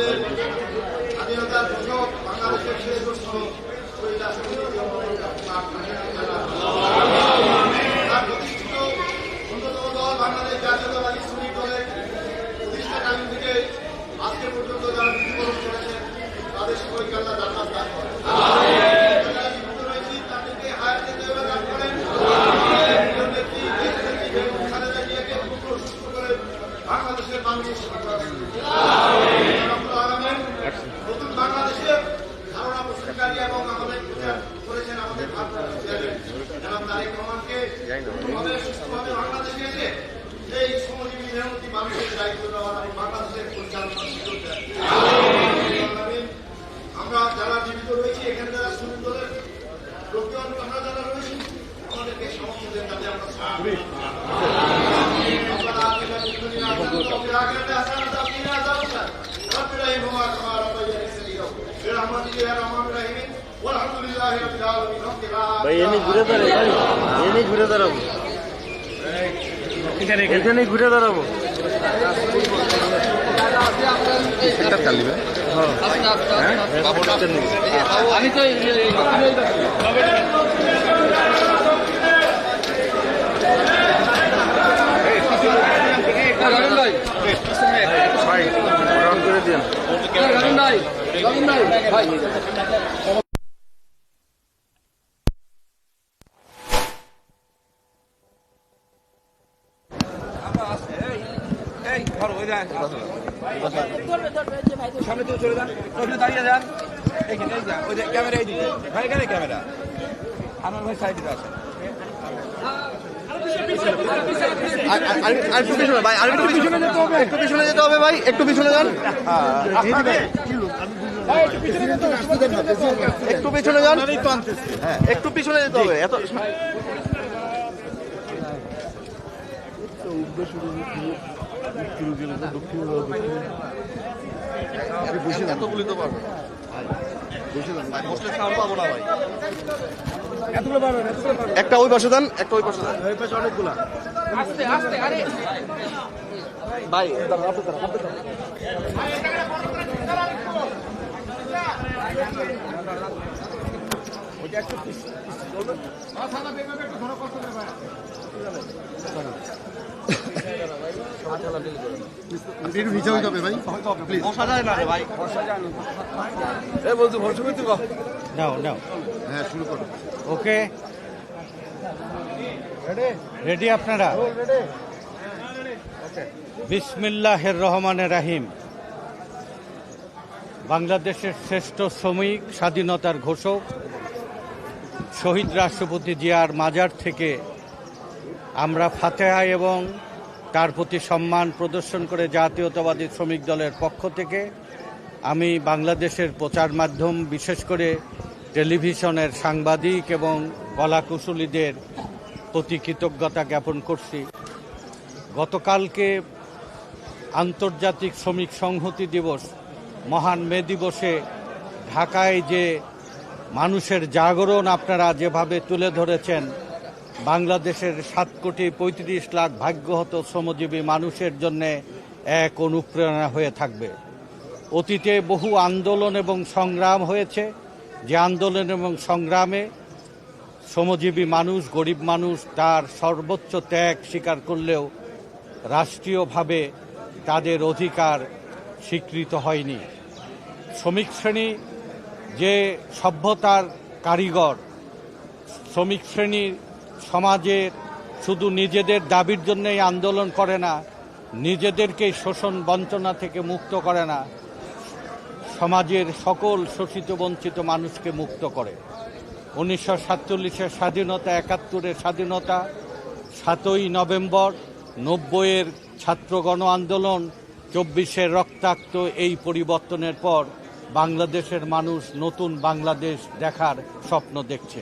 আমাদের স্বাধীনতার ঘোষক বাংলাদেশের শ্রেষ্ঠ শহীদ রাষ্ট্রপতি তার প্রতিষ্ঠিত অন্যতম দল বাংলাদেশ জাতীয়তাবাদী শ্রমিক দলের প্রতিষ্ঠাকালীন থেকে আজকে পর্যন্ত যারা মৃত্যুবরণ করেছেন তাদের সবাইকে আল্লাহ জান্নাত দান করেন। যারা জীবিত রয়েছে তাদেরকে হায়াতে তৈবা দান করেন। বাংলাদেশের মানুষ নতুন বাংলাদেশের ধারণা প্রস্তুতকারী এবং আমাদের করেছেন আমাদের এবং তারেক রহমানকে সুস্থভাবে বাংলাদেশে এসে এই শ্রমজীবী মেহনতি মানুষের দায়িত্ব নেওয়ার এবং বাংলাদেশের পরিচালনা করতে আমরা যারা জীবিত রয়েছি এখানে যারা শ্রমিক দলের লোকজন আমরা যারা রয়েছি আমাদেরকে সমস্ত দেন যাতে আমরা ভাই এনে ঘুরে দাঁড়াবো, এনে ঘুরে দাঁড়াবো, এখানে ঘুরে দাঁড়াবো। আমি তো ভাই রং করে দিন ভাই। সামনে তো চলে যান, ওখানে দাঁড়িয়ে যান, এখানে যান, ওই যে ক্যামেরা এইদিকে ভাই, এখানে ক্যামেরা আমার ভাই সাইডে আছে। একটু পিছনে ভাই, আর একটু পিছনে যেতে হবে, একটু পিছনে যেতে হবে ভাই, একটু পিছনে যান, একটু পিছনে যান, একটু পিছনে যেতে হবে। এত এতগুলি তো পারবো একটা ওই পাশে দেন, একটা ওই পাশে দেন, অনেকগুলা ভাই। বসা যায় না রে ভাই, বলছো ভরসা করতে নাও নাও। হ্যাঁ শুরু করো। ওকে রেডি আপনারা? বিসমিল্লাহির রহমানির রহিম। বাংলাদেশের শ্রেষ্ঠ শ্রমিক, স্বাধীনতার ঘোষক শহীদ রাষ্ট্রপতি জিয়ার মাজার থেকে আমরা ফাতেহা এবং তার প্রতি সম্মান প্রদর্শন করে জাতীয়তাবাদী শ্রমিক দলের পক্ষ থেকে আমি বাংলাদেশের প্রচার মাধ্যম, বিশেষ করে টেলিভিশনের সাংবাদিক এবং কলাকুশলীদের প্রতি কৃতজ্ঞতা জ্ঞাপন করছি। গতকালকে আন্তর্জাতিক শ্রমিক সংহতি দিবস, মহান মে দিবসে ঢাকায় যে মানুষের জাগরণ আপনারা যেভাবে তুলে ধরেছেন, বাংলাদেশের 7,35,00,000 ভাগ্যহত শ্রমজীবী মানুষের জন্যে এক অনুপ্রেরণা হয়ে থাকবে। অতীতে বহু আন্দোলন এবং সংগ্রাম হয়েছে, যে আন্দোলন এবং সংগ্রামে শ্রমজীবী মানুষ, গরিব মানুষ তার সর্বোচ্চ ত্যাগ স্বীকার করলেও রাষ্ট্রীয়ভাবে তাদের অধিকার স্বীকৃত হয়নি। শ্রমিক শ্রেণী যে সভ্যতার কারিগর, শ্রমিক শ্রেণী সমাজের শুধু নিজেদের দাবির জন্যই আন্দোলন করে না, নিজেদেরকেই শোষণ বঞ্চনা থেকে মুক্ত করে না, সমাজের সকল শোষিত বঞ্চিত মানুষকে মুক্ত করে। 1947-এর স্বাধীনতা, 71-এর স্বাধীনতা, 7ই নভেম্বর, 90-এর ছাত্র গণ আন্দোলন, 24-এর রক্তাক্ত এই পরিবর্তনের পর বাংলাদেশের মানুষ নতুন বাংলাদেশ দেখার স্বপ্ন দেখছে।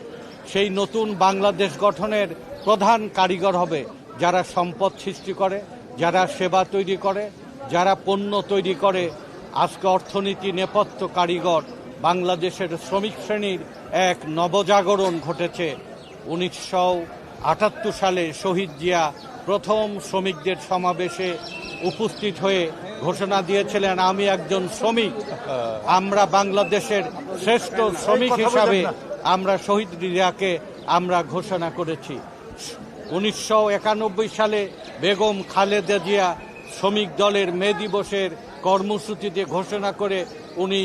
সেই নতুন বাংলাদেশ গঠনের প্রধান কারিগর হবে যারা সম্পদ সৃষ্টি করে, যারা সেবা তৈরি করে, যারা পণ্য তৈরি করে। আজকে অর্থনীতি নেপথ্য কারিগর বাংলাদেশের শ্রমিক শ্রেণীর এক নবজাগরণ ঘটেছে। 1978 সালে শহীদ জিয়া প্রথম শ্রমিকদের সমাবেশে উপস্থিত হয়ে ঘোষণা দিয়েছিলেন আমি একজন শ্রমিক। আমরা বাংলাদেশের শ্রেষ্ঠ শ্রমিক হিসাবে আমরা শহীদ রিয়াকে আমরা ঘোষণা করেছি। 1991 সালে বেগম খালেদা জিয়া শ্রমিক দলের মে দিবসের কর্মসূচিতে ঘোষণা করে উনি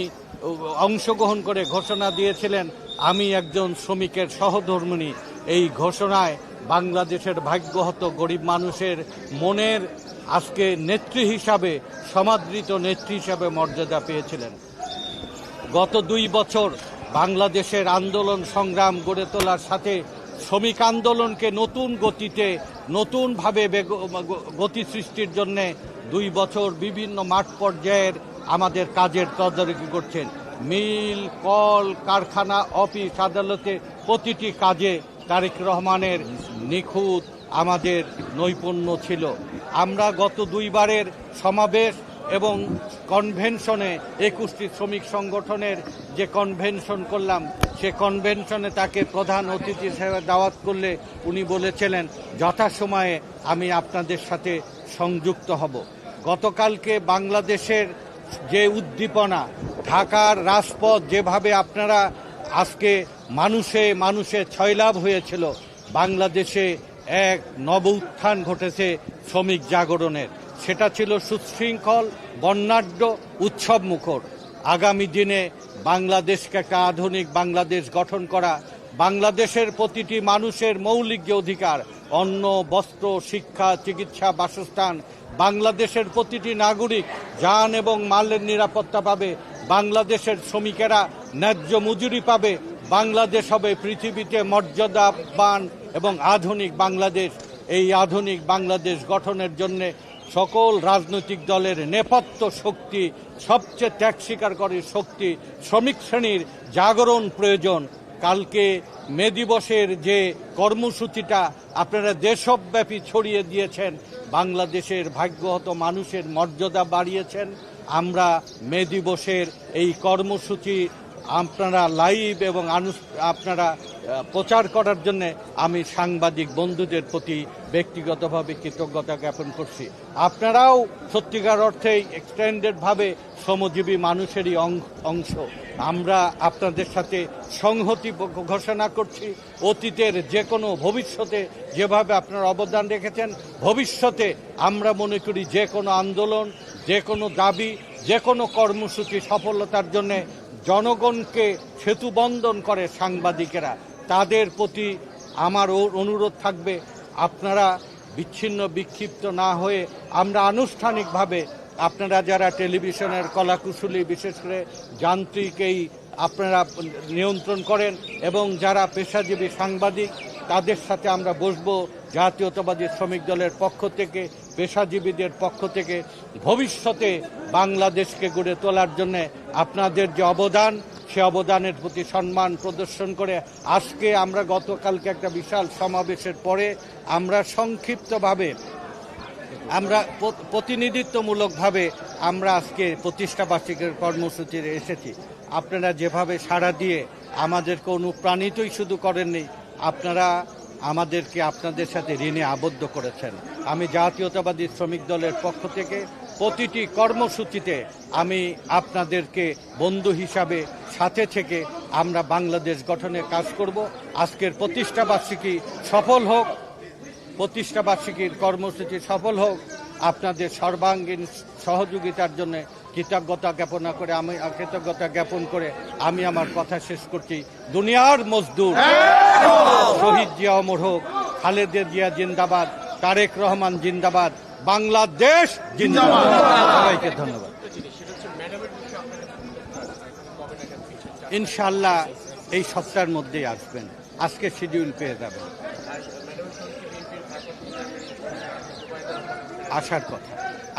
অংশগ্রহণ করে ঘোষণা দিয়েছিলেন আমি একজন শ্রমিকের সহধর্মিণী। এই ঘোষণায় বাংলাদেশের ভাগ্যহত গরিব মানুষের মনের আজকে নেত্রী হিসাবে, সমাদৃত নেত্রী হিসাবে মর্যাদা পেয়েছিলেন। গত 2 বছর বাংলাদেশের আন্দোলন সংগ্রাম গড়ে তোলার সাথে শ্রমিক আন্দোলনকে নতুন গতিতে, নতুনভাবে গতি সৃষ্টির জন্য 2 বছর বিভিন্ন মাঠ পর্যায়ের আমাদের কাজের তদারকি করছেন। মিল, কল, কারখানা, অফিস, আদালতে প্রতিটি কাজে তারেক রহমানের নিখুঁত আমাদের নৈপুণ্য ছিল। আমরা গত 2 বারের সমাবেশ এবং কনভেনশনে 21টি শ্রমিক সংগঠনের যে কনভেনশন করলাম, সে কনভেনশনে তাকে প্রধান অতিথি হিসেবে দাওয়াত করলে উনি বলেছিলেন যথাসময়ে আমি আপনাদের সাথে সংযুক্ত হব। গতকালকে বাংলাদেশের যে উদ্দীপনা, ঢাকার রাজপথ যেভাবে আপনারা আজকে মানুষে মানুষে ছয়লাভ হয়েছিল, বাংলাদেশে এক নব উত্থান ঘটেছে শ্রমিক জাগরণের। সেটা ছিল সুশৃঙ্খল, বর্ণাঢ্য, উৎসব মুখর। আগামী দিনে বাংলাদেশকে একটা আধুনিক বাংলাদেশ গঠন করা, বাংলাদেশের প্রতিটি মানুষের মৌলিক যে অধিকার, অন্ন, বস্ত্র, শিক্ষা, চিকিৎসা, বাসস্থান, বাংলাদেশের প্রতিটি নাগরিক যান এবং মালের নিরাপত্তা পাবে, বাংলাদেশের শ্রমিকেরা ন্যায্য মজুরি পাবে, বাংলাদেশ হবে পৃথিবীতে মর্যাদাবান এবং আধুনিক বাংলাদেশ। এই আধুনিক বাংলাদেশ গঠনের জন্য সকল রাজনৈতিক দলের নেপথ্য শক্তি, সবচেয়ে ত্যাগ স্বীকারকারী শক্তি শ্রমিক শ্রেণীর জাগরণ প্রয়োজন। কালকে মে দিবসের যে কর্মসূচিটা আপনারা দেশব্যাপী ছড়িয়ে দিয়েছেন, বাংলাদেশের ভাগ্যহত মানুষের মর্যাদা বাড়িয়েছেন। আমরা মে দিবসের এই কর্মসূচি আপনারা লাইভ এবং আপনারা প্রচার করার জন্য আমি সাংবাদিক বন্ধুদের প্রতি ব্যক্তিগতভাবে কৃতজ্ঞতা জ্ঞাপন করছি। আপনারাও সত্যিকার অর্থেই এক্সটেন্ডেডভাবে শ্রমজীবী মানুষেরই অংশ। আমরা আপনাদের সাথে সংহতি ঘোষণা করছি। অতীতের যে কোনো, ভবিষ্যতে যেভাবে আপনারা অবদান রেখেছেন, ভবিষ্যতে আমরা মনে করি যে কোনো আন্দোলন, যে কোনো দাবি, যে কোনো কর্মসূচি সফলতার জন্য জনগণকে সেতুবন্ধন করে সাংবাদিকেরা। তাদের প্রতি আমার অনুরোধ থাকবে আপনারা বিচ্ছিন্ন বিক্ষিপ্ত না হয়ে আমরা আনুষ্ঠানিকভাবে আপনারা যারা টেলিভিশনের কলাকুশলী, বিশেষ করে যান্ত্রিক এই আপনারা নিয়ন্ত্রণ করেন এবং যারা পেশাজীবী সাংবাদিক, তাদের সাথে আমরা বসবো জাতীয়তাবাদী শ্রমিক দলের পক্ষ থেকে, পেশাজীবীদের পক্ষ থেকে। ভবিষ্যতে বাংলাদেশকে গড়ে তোলার জন্য আপনাদের যে অবদান, সে অবদানের প্রতি সম্মান প্রদর্শন করে আজকে আমরা গতকালকে একটা বিশাল সমাবেশের পরে আমরা সংক্ষিপ্তভাবে আমরা প্রতিনিধিত্বমূলকভাবে আমরা আজকে প্রতিষ্ঠাবার্ষিকীর কর্মসূচিতে এসেছি। আপনারা যেভাবে সাড়া দিয়ে আমাদেরকে অনুপ্রাণিতই শুধু করেননি, আপনারা আমাদেরকে আপনাদের সাথে ঋণে আবদ্ধ করেছেন। আমি জাতীয়তাবাদী শ্রমিক দলের পক্ষ থেকে প্রতিটি কর্মসূচিতে আমি আপনাদেরকে বন্ধু হিসাবে সাথে থেকে আমরা বাংলাদেশ গঠনে কাজ করব। আজকের প্রতিষ্ঠাবার্ষিকী সফল হোক, প্রতিষ্ঠাবার্ষিকীর কর্মসূচি সফল হোক। আপনাদের সর্বাঙ্গীন সহযোগিতার জন্য কৃতজ্ঞতা জ্ঞাপন করে আমি আমার কথা শেষ করছি। দুনিয়ার মজদুর শহীদ জিয়া অমর হোক, খালেদা জিয়া জিন্দাবাদ, তারেক রহমান জিন্দাবাদ, বাংলাদেশ জিন্দাবাদ। সবাইকে ধন্যবাদ। ইনশাআল্লাহ এই সপ্তাহের মধ্যেই আসবেন, আজকে শিডিউল পেয়ে যাবেন।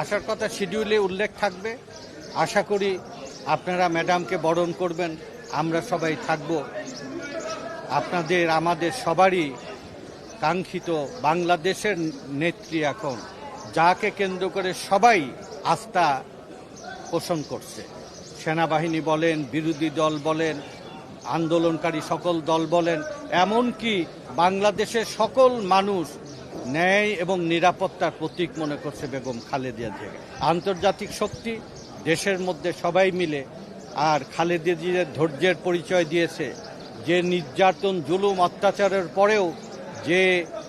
আসার কথা শিডিউলে উল্লেখ থাকবে। আশা করি আপনারা ম্যাডামকে বরণ করবেন, আমরা সবাই থাকব। আপনাদের আমাদের সবারই কাঙ্ক্ষিত বাংলাদেশের নেত্রী এখন, যাকে কেন্দ্র করে সবাই আস্থা পোষণ করছে। সেনাবাহিনী বলেন, বিরোধী দল বলেন, আন্দোলনকারী সকল দল বলেন, এমনকি বাংলাদেশের সকল মানুষ ন্যায় এবং নিরাপত্তার প্রতীক মনে করছে বেগম খালেদা জিয়াকে। আন্তর্জাতিক শক্তি দেশের মধ্যে সবাই মিলে আর খালেদা জিয়ার ধৈর্যের পরিচয় দিয়েছে, যে নির্যাতন জুলুম অত্যাচারের পরেও যে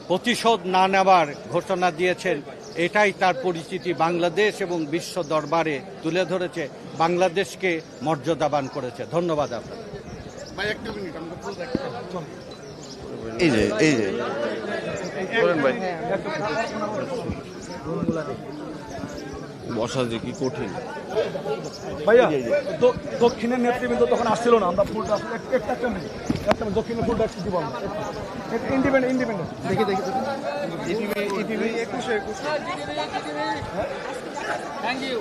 প্রতিশোধ না নেবার ঘোষণা দিয়েছেন, এটাই তার পরিচিতি বাংলাদেশ এবং বিশ্ব দরবারে তুলে ধরেছে, বাংলাদেশকে মর্যাদাবান করেছে। ধন্যবাদ আপনার। এই যে করেন ভাই, বসা যে কি কঠিন। ভাইয়া দক্ষিণের নেতৃবৃন্দ তখন আসছিল না, আমরা ফুলটা একটা মিনিট দক্ষিণের ফুলটা একটু দিব আমরা। ইন্ডিপেন্ডেন্ট দেখি থ্যাংক ইউ।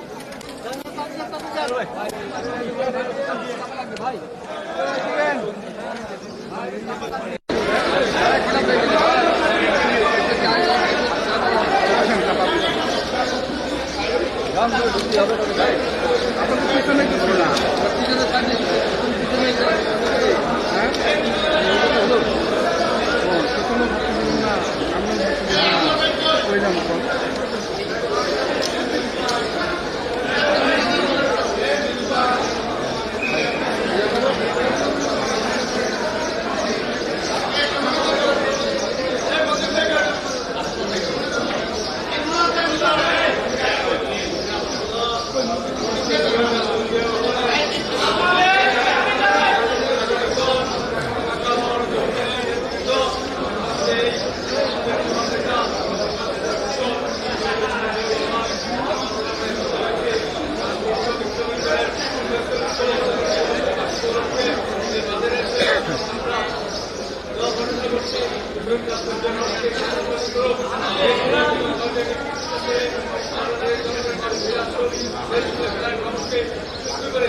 করে